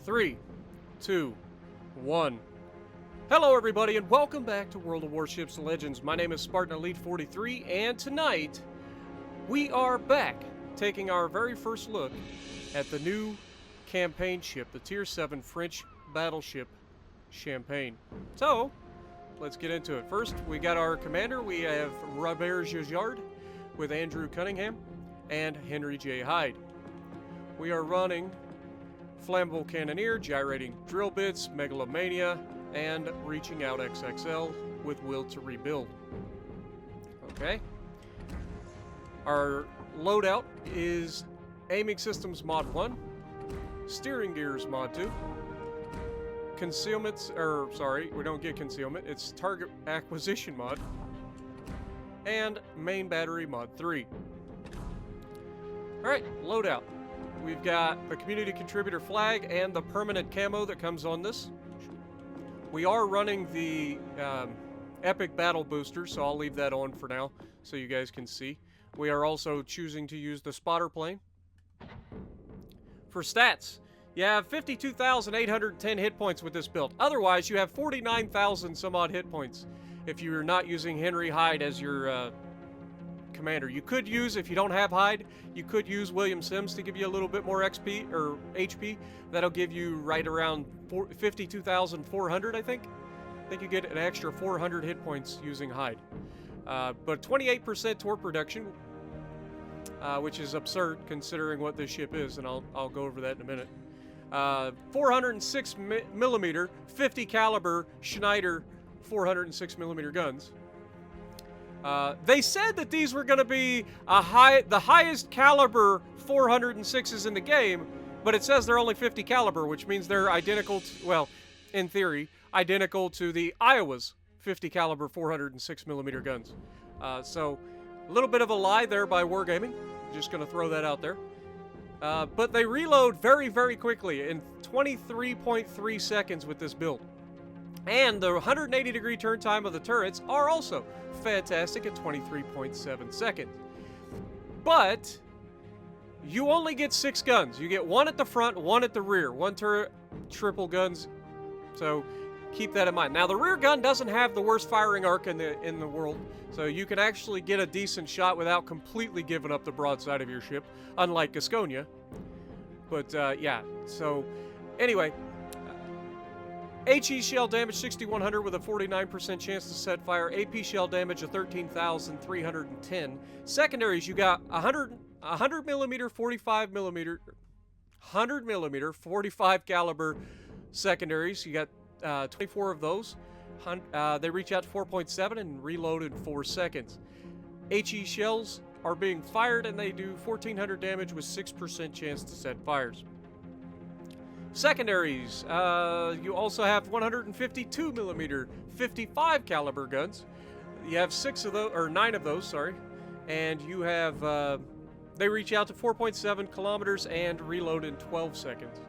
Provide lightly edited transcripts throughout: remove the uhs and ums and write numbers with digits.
3, 2, 1. Hello everybody and welcome back to World of Warships Legends. My name is Spartan Elite 43 and tonight we are back taking our very first look at the new campaign ship, the Tier 7 French Battleship Champagne. So, let's get into it. First, we got our commander. We have Robert Gijard with Andrew Cunningham and Henry J. Hyde. We are running Flammable Cannoneer, Gyrating Drill Bits, Megalomania, and Reaching Out XXL with Will to Rebuild. Okay. Our loadout is Aiming Systems Mod 1, Steering Gears Mod 2, Concealment, we don't get Concealment, it's Target Acquisition Mod, and Main Battery Mod 3. Alright, loadout. We've got the Community Contributor flag and the permanent camo that comes on this. We are running the Epic Battle Booster, so I'll leave that on for now so you guys can see. We are also choosing to use the spotter plane. For stats, you have 52,810 hit points with this build. Otherwise, you have 49,000 some odd hit points if you're not using Henry Hyde as your commander. You could use, if you don't have Hyde, you could use William Sims to give you a little bit more XP or HP. That'll give you right around 52,400, I think. I think you get an extra 400 hit points using Hyde. But 28% torque reduction, which is absurd considering what this ship is, and I'll go over that in a minute. 406 millimeter, 50 caliber Schneider 406 millimeter guns. They said that these were going to be the highest caliber 406s in the game, but it says they're only 50 caliber, which means they're identical to, well, in theory, identical to the Iowa's 50 caliber 406 millimeter guns. So, a little bit of a lie there by Wargaming. Just going to throw that out there. But they reload very, very quickly in 23.3 seconds with this build. And the 180-degree turn time of the turrets are also fantastic at 23.7 seconds. But you only get 6 guns. You get 1 at the front, 1 at the rear. 1 turret, triple guns. So keep that in mind. Now the rear gun doesn't have the worst firing arc in the world, so you can actually get a decent shot without completely giving up the broadside of your ship, unlike Gasconia. But yeah, so anyway, HE shell damage 6,100 with a 49% chance to set fire. AP shell damage of 13,310. Secondaries, you got 100 millimeter, 45 millimeter, 100 millimeter, 45 caliber secondaries. You got 24 of those. They reach out to 4.7 and reload in 4 seconds. HE shells are being fired and they do 1,400 damage with 6% chance to set fires. Secondaries, you also have 152 millimeter, 55 caliber guns. You have 9 of those, sorry, and you have they reach out to 4.7 kilometers and reload in 12 seconds.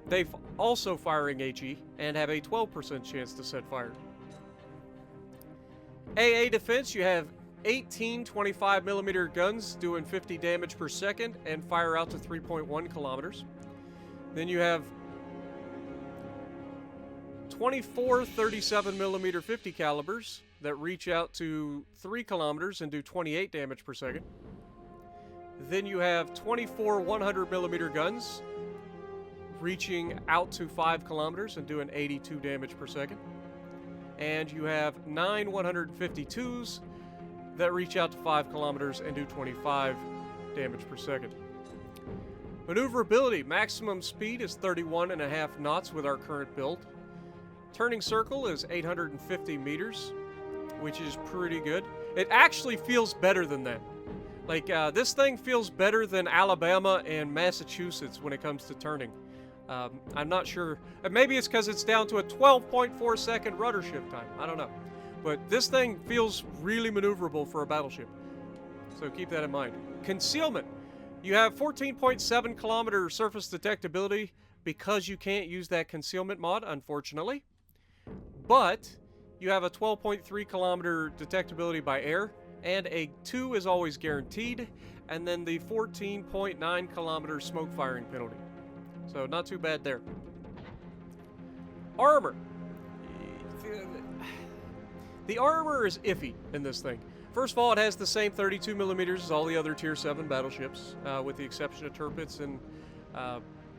They've also firing HE and have a 12% chance to set fire. AA defense, you have 18 25 millimeter guns doing 50 damage per second and fire out to 3.1 kilometers. Then you have 24 37 millimeter 50 calibers that reach out to 3 kilometers and do 28 damage per second. Then you have 24 100 millimeter guns reaching out to 5 kilometers and doing 82 damage per second. And you have 9 152s that reach out to 5 kilometers and do 25 damage per second. Maneuverability, maximum speed is 31.5 knots with our current build. Turning circle is 850 meters, which is pretty good. It actually feels better than that. Like, this thing feels better than Alabama and Massachusetts when it comes to turning. I'm not sure. Maybe it's because it's down to a 12.4 second rudder shift time. I don't know. But this thing feels really maneuverable for a battleship. So keep that in mind. Concealment. You have 14.7 kilometer surface detectability because you can't use that concealment mod, unfortunately. But you have a 12.3 kilometer detectability by air, and a 2 is always guaranteed, and then the 14.9 kilometer smoke firing penalty. So not too bad there. Armor. The armor is iffy in this thing. First of all, it has the same 32 millimeters as all the other Tier 7 battleships, with the exception of Tirpitz and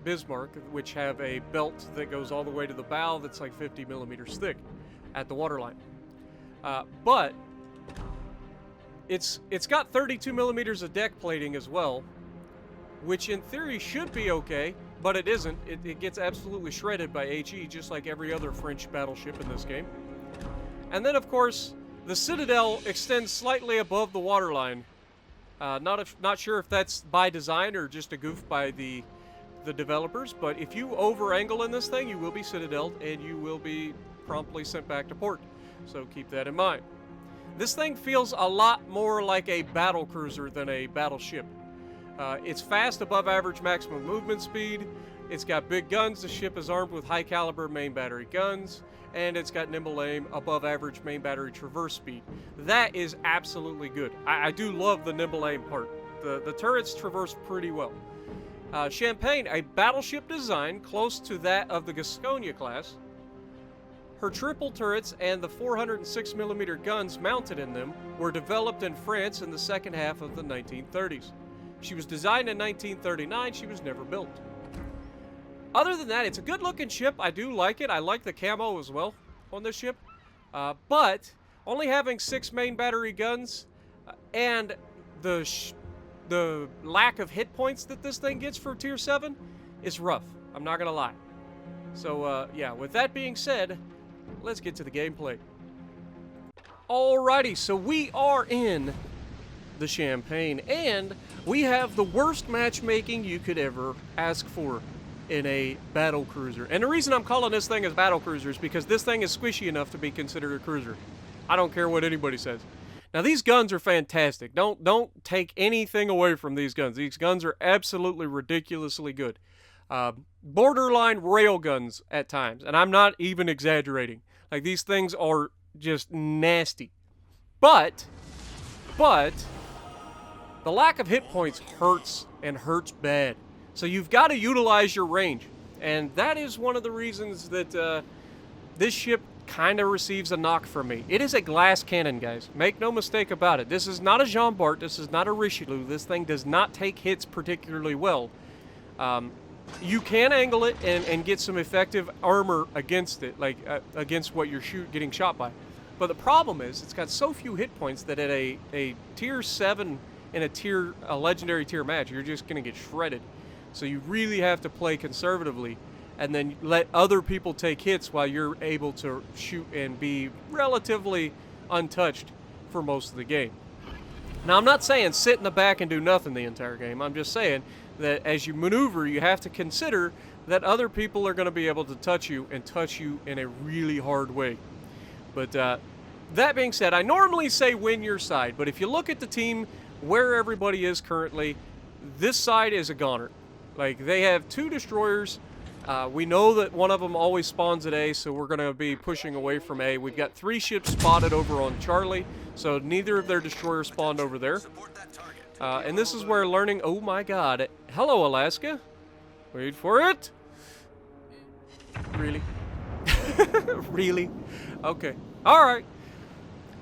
Bismarck, which have a belt that goes all the way to the bow that's like 50 millimeters thick at the waterline. But it's got 32 millimeters of deck plating as well, which in theory should be okay, but it isn't. It gets absolutely shredded by HE, just like every other French battleship in this game. And then, of course, the Citadel extends slightly above the waterline. Not sure if that's by design or just a goof by the developers, but if you over-angle in this thing, you will be Citadeled and you will be promptly sent back to port. So keep that in mind. This thing feels a lot more like a battle cruiser than a battleship. It's fast above average maximum movement speed. It's got big guns. The ship is armed with high caliber main battery guns, and it's got nimble aim, above average main battery traverse speed. That is absolutely good. I do love the nimble aim part. The turrets traverse pretty well. Champagne, a battleship design close to that of the Gasconia class. Her triple turrets and the 406mm guns mounted in them were developed in France in the second half of the 1930s. She was designed in 1939. She was never built. Other than that, it's a good-looking ship. I do like it. I like the camo as well on this ship. But only having 6 main battery guns and the lack of hit points that this thing gets for Tier 7 is rough. I'm not going to lie. So, yeah, with that being said, let's get to the gameplay. Alrighty, so we are in the Champagne, and we have the worst matchmaking you could ever ask for in a battle cruiser. And the reason I'm calling this thing a battle cruiser is because this thing is squishy enough to be considered a cruiser. I don't care what anybody says. Now, these guns are fantastic. Don't take anything away from these guns. These guns are absolutely ridiculously good. Borderline rail guns at times, and I'm not even exaggerating. Like, these things are just nasty. But the lack of hit points hurts, and hurts bad. So you've got to utilize your range. And that is one of the reasons that this ship kind of receives a knock from me. It is a glass cannon, guys. Make no mistake about it. This is not a Jean Bart. This is not a Richelieu. This thing does not take hits particularly well. You can angle it and get some effective armor against it, like against what you're getting shot by. But the problem is, it's got so few hit points that at a Tier 7 in a legendary tier match, you're just going to get shredded. So you really have to play conservatively and then let other people take hits while you're able to shoot and be relatively untouched for most of the game. Now, I'm not saying sit in the back and do nothing the entire game. I'm just saying that as you maneuver, you have to consider that other people are going to be able to touch you and touch you in a really hard way. But that being said, I normally say win your side, but if you look at the team where everybody is currently, this side is a goner. Like, they have 2 destroyers. We know that one of them always spawns at A, so we're going to be pushing away from A. We've got 3 ships spotted over on Charlie, so neither of their destroyers spawned over there. And this is where learning... Oh, my God. Hello, Alaska. Wait for it. Really? Really? Okay. All right.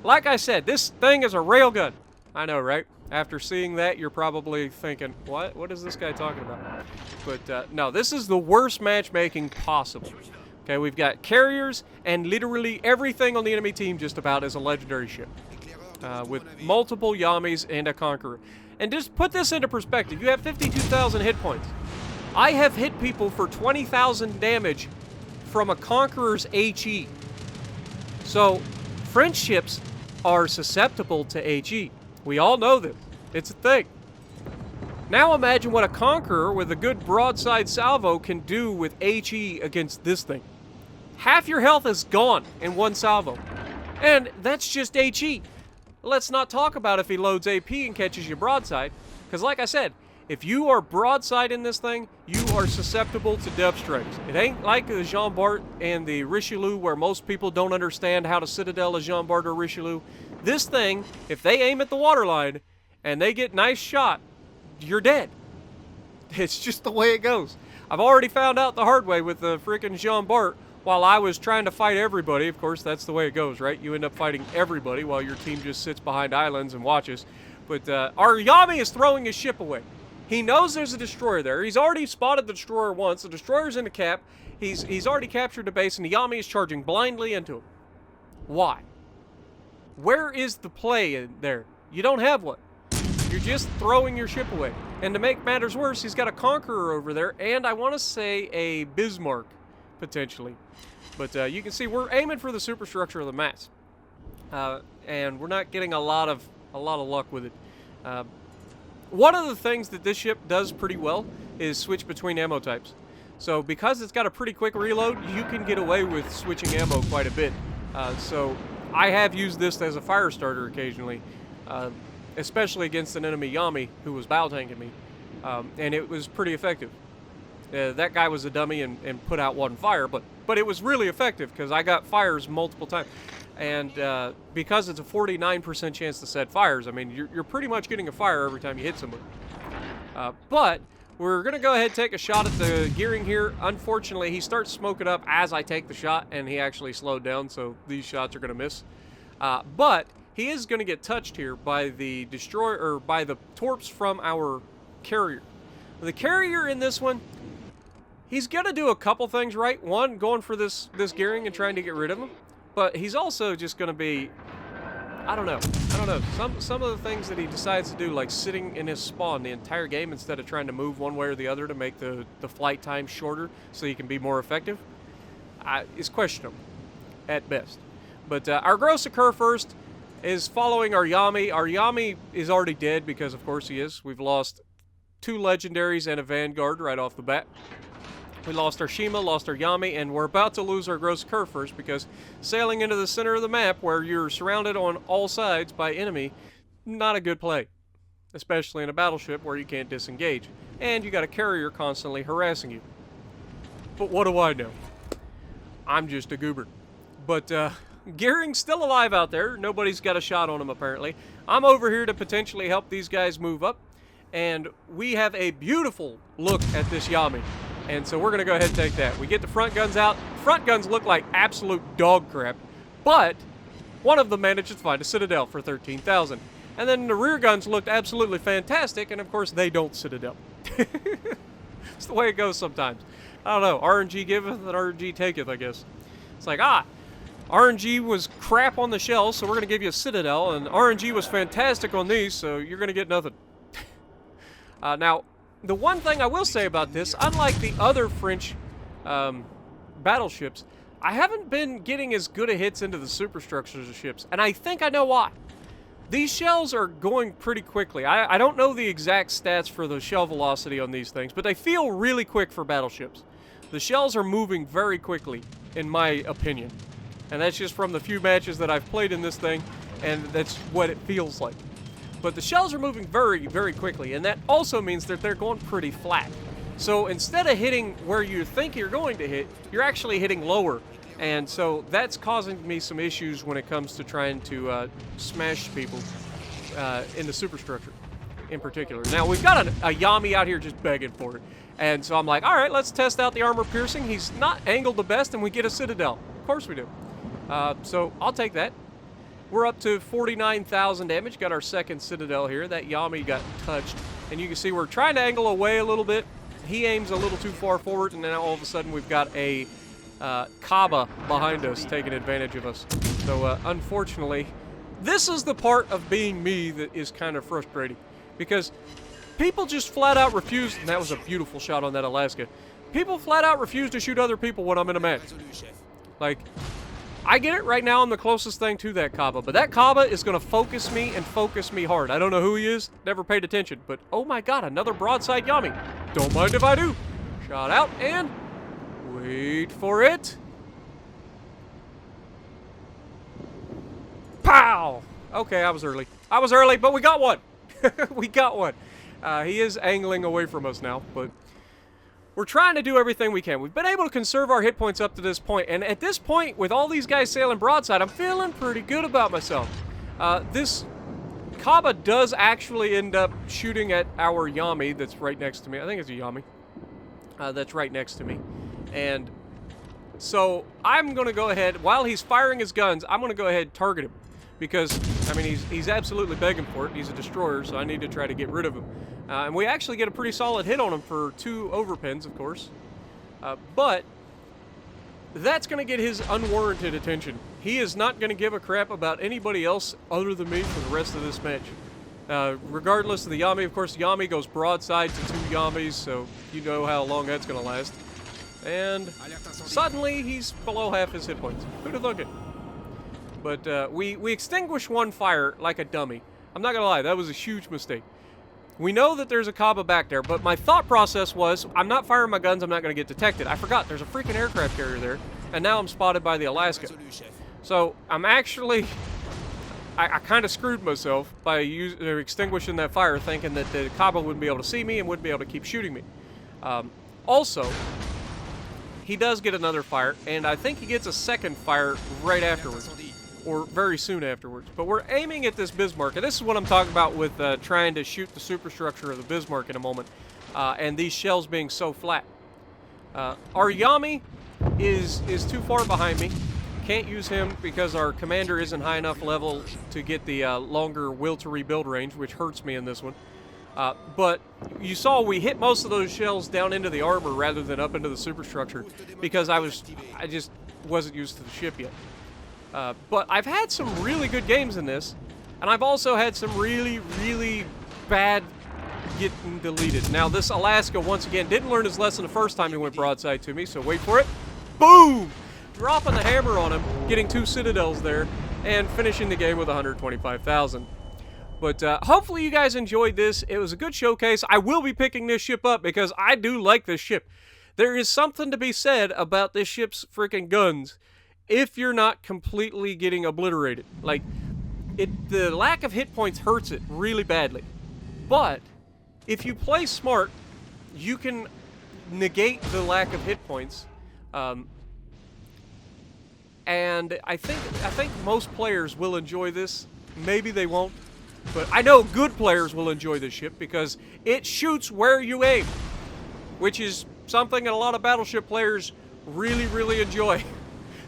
Like I said, this thing is a railgun. I know, right? After seeing that, you're probably thinking, what? What is this guy talking about? But no, this is the worst matchmaking possible. Okay, we've got carriers, and literally everything on the enemy team just about is a legendary ship. With multiple Yamis and a Conqueror. And just put this into perspective. You have 52,000 hit points. I have hit people for 20,000 damage from a Conqueror's HE. So, French ships are susceptible to HE. We all know this. It's a thing. Now imagine what a Conqueror with a good broadside salvo can do with HE against this thing. Half your health is gone in one salvo. And that's just HE. Let's not talk about if he loads AP and catches you broadside. Because like I said, if you are broadside in this thing, you are susceptible to depth strikes. It ain't like the Jean Bart and the Richelieu where most people don't understand how to Citadel a Jean Bart or Richelieu. This thing, if they aim at the waterline and they get nice shot, you're dead. It's just the way it goes. I've already found out the hard way with the freaking Jean Bart while I was trying to fight everybody. Of course, that's the way it goes, right? You end up fighting everybody while your team just sits behind islands and watches. But our Yami is throwing his ship away. He knows there's a destroyer there. He's already spotted the destroyer once. The destroyer's in the cap. He's already captured the base, and the Yami is charging blindly into him. Why? Where is the play in there? You don't have one. You're just throwing your ship away. And to make matters worse, he's got a Conqueror over there, and I want to say a Bismarck, potentially. But you can see we're aiming for the superstructure of the mass. And we're not getting a lot of luck with it. One of the things that this ship does pretty well is switch between ammo types. So because it's got a pretty quick reload, you can get away with switching ammo quite a bit. So I have used this as a fire starter occasionally, especially against an enemy Yami who was bow tanking me, and it was pretty effective. That guy was a dummy and put out one fire, but it was really effective because I got fires multiple times. And because it's a 49% chance to set fires, I mean, you're pretty much getting a fire every time you hit somebody. But we're going to go ahead and take a shot at the gearing here. Unfortunately, he starts smoking up as I take the shot, and he actually slowed down, so these shots are going to miss. But he is going to get touched here by the destroyer, or by the torps from our carrier. The carrier in this one, he's going to do a couple things right. One, going for this gearing and trying to get rid of him. But he's also just going to be, I don't know. Some of the things that he decides to do, like sitting in his spawn the entire game instead of trying to move one way or the other to make the flight time shorter so he can be more effective, is questionable at best. But our gross occur first is following our Yami. Our Yami is already dead because, of course, he is. We've lost 2 legendaries and a Vanguard right off the bat. We lost our Shima, lost our Yami, and we're about to lose our gross occur first because sailing into the center of the map where you're surrounded on all sides by enemy, not a good play. Especially in a battleship where you can't disengage. And you got a carrier constantly harassing you. But what do I know? I'm just a goober. But Gearing's still alive out there. Nobody's got a shot on him apparently. I'm over here to potentially help these guys move up. And we have a beautiful look at this Yami. And so we're going to go ahead and take that. We get the front guns out. Front guns look like absolute dog crap. But one of them managed to find a Citadel for 13,000. And then the rear guns looked absolutely fantastic. And of course, they don't Citadel. It's the way it goes sometimes. I don't know. RNG giveth and RNG taketh, I guess. It's like, RNG was crap on the shells, so we're going to give you a Citadel. And RNG was fantastic on these, so you're going to get nothing. Now, the one thing I will say about this, unlike the other French battleships, I haven't been getting as good a hits into the superstructures of ships, and I think I know why. These shells are going pretty quickly. I don't know the exact stats for the shell velocity on these things, but they feel really quick for battleships. The shells are moving very quickly, in my opinion. And that's just from the few matches that I've played in this thing, and that's what it feels like. But the shells are moving very, very quickly, and that also means that they're going pretty flat. So instead of hitting where you think you're going to hit, you're actually hitting lower. And so that's causing me some issues when it comes to trying to smash people in the superstructure in particular. Now, we've got a Yami out here just begging for it. And so I'm like, all right, let's test out the armor piercing. He's not angled the best, and we get a Citadel. Of course we do. So I'll take that. We're up to 49,000 damage. Got our second Citadel here. That Yami got touched. And you can see we're trying to angle away a little bit. He aims a little too far forward, and now all of a sudden we've got a Kaaba behind us taking advantage of us. So unfortunately, this is the part of being me that is kind of frustrating. Because people just flat out refuse, and that was a beautiful shot on that Alaska. People flat out refuse to shoot other people when I'm in a match. Like, I get it, right now I'm the closest thing to that Kaaba, but that Kaaba is going to focus me and focus me hard. I don't know who he is, never paid attention, but oh my god, another broadside Yami. Don't mind if I do. Shot out, and wait for it. Pow! Okay, I was early. But we got one. We got one. He is angling away from us now, but we're trying to do everything we can. We've been able to conserve our hit points up to this point, and at this point, with all these guys sailing broadside, I'm feeling pretty good about myself. This Kaaba does actually end up shooting at our Yami that's right next to me. I think it's a Yami. that's right next to me. And so I'm going to go ahead, while he's firing his guns, I'm going to go ahead and target him. Because, I mean, he's absolutely begging for it. He's a destroyer, so I need to try to get rid of him. And we actually get a pretty solid hit on him for 2 overpins, of course. But that's going to get his unwarranted attention. He is not going to give a crap about anybody else other than me for the rest of this match. Regardless of the Yami, of course, the Yami goes broadside to 2 Yamis, so you know how long that's going to last. And suddenly, he's below half his hit points. Who'd have thunk it? But we extinguish 1 fire like a dummy. I'm not going to lie, that was a huge mistake. We know that there's a Kaba back there, but my thought process was, I'm not firing my guns, I'm not going to get detected. I forgot, there's a freaking aircraft carrier there, and now I'm spotted by the Alaska. So, I'm actually... I kind of screwed myself by extinguishing that fire, thinking that the Kaba wouldn't be able to see me and wouldn't be able to keep shooting me. Also, he does get another fire, and I think he gets a second fire right afterwards, or very soon afterwards. But we're aiming at this Bismarck, and this is what I'm talking about with trying to shoot the superstructure of the Bismarck in a moment, and these shells being so flat. Our Yami is too far behind me. Can't use him because our commander isn't high enough level to get the longer will to rebuild range, which hurts me in this one. But you saw we hit most of those shells down into the armor rather than up into the superstructure because I just wasn't used to the ship yet. But I've had some really good games in this, and I've also had some really, really bad getting deleted. Now, this Alaska, once again, didn't learn his lesson the first time he went broadside to me, so wait for it. Boom! Dropping the hammer on him, getting 2 Citadels there, and finishing the game with 125,000. But hopefully you guys enjoyed this. It was a good showcase. I will be picking this ship up because I do like this ship. There is something to be said about this ship's freaking guns if you're not completely getting obliterated. Like, the lack of hit points hurts it really badly. But if you play smart, you can negate the lack of hit points. And I think most players will enjoy this. Maybe they won't. But I know good players will enjoy this ship because it shoots where you aim, which is something that a lot of Battleship players really, really enjoy,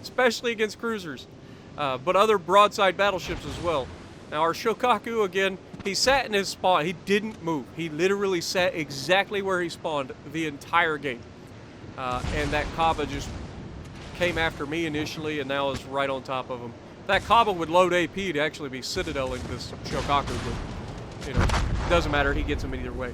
especially against cruisers, but other broadside battleships as well. Now, our Shokaku, again, he sat in his spawn. He didn't move. He literally sat exactly where he spawned the entire game. And that Kaba just came after me initially and now is right on top of him. That Kaba would load AP to actually be Citadeling this Shokaku, but, you know, it doesn't matter. He gets him either way.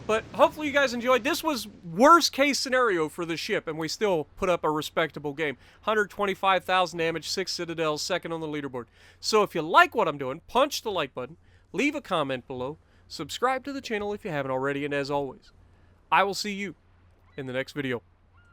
But hopefully you guys enjoyed. This was worst case scenario for the ship, and we still put up a respectable game. 125,000 damage, 6 Citadels, second on the leaderboard. So if you like what I'm doing, punch the like button, leave a comment below, subscribe to the channel if you haven't already, and as always, I will see you in the next video.